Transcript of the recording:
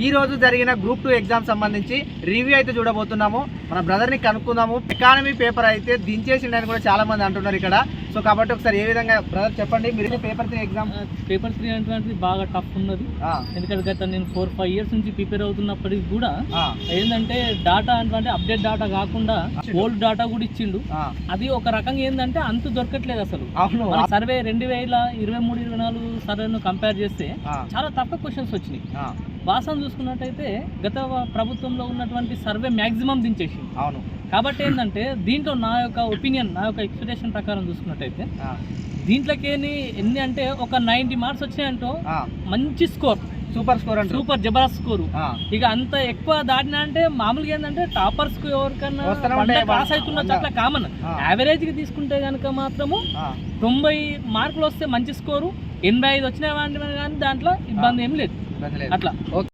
ఈ రోజు జరిగిన గ్రూప్ 2 ఎగ్జామ్ సంబంధించి రివ్యూ అయితే చూడబోతున్నాము. మన బ్రదర్ని కనుక్కుందాము. ఎకానమీ పేపర్ అయితే దించేసిండని కూడా చాలా మంది అంటున్నారు ఇక్కడ. సో కాబట్టి ఒకసారి ఏ విధంగా బ్రదర్ చెప్పండి, మీరు పేపర్ 3 ఎగ్జామ్. పేపర్ 3 అంటే బాగా టఫ్ ఉన్నది. ఎందుకంటే గత నేను 4-5 ఇయర్స్ నుంచి ప్రిపేర్ అవుతున్నప్పటికి కూడా ఏంటంటే డాటా అంటే అప్డేట్ డాటా కాకుండా ఓల్డ్ డాటా కూడా ఇచ్చిండు. అది ఒక రకంగా ఏంటంటే అంతు దొరకట్లేదు అసలు. సర్వే 2023-24 సర్వేను కంపేర్ చేస్తే చాలా తక్కువ క్వశ్చన్స్ వచ్చినాయి. వాసన చూసుకున్నట్టయితే గత ప్రభుత్వంలో ఉన్నటువంటి సర్వే మ్యాక్సిమం దించేసి. అవును. కాబట్టి ఏంటంటే దీంట్లో నా యొక్క ఒపీనియన్, నా యొక్క ఎక్స్పెక్టేషన్ ప్రకారం చూసుకున్నట్టయితే దీంట్లోకి ఎన్ని అంటే ఒక 90 మార్క్స్ వచ్చినాయంటో మంచి స్కోర్, సూపర్ స్కోర్ అంటే సూపర్ జబర్దస్త్ స్కోరు. ఇక అంత ఎక్కువ దాటినా అంటే మామూలుగా ఏంటంటే టాపర్స్ కు ఎవరికన్నా పాస్ అవుతున్న అట్లా కామన్. యావరేజ్ కి తీసుకుంటే కనుక మాత్రము 90 మార్కులు వస్తే మంచి స్కోరు, 85 వచ్చిన కానీ దాంట్లో ఇబ్బంది ఏం లేదు అట్లా.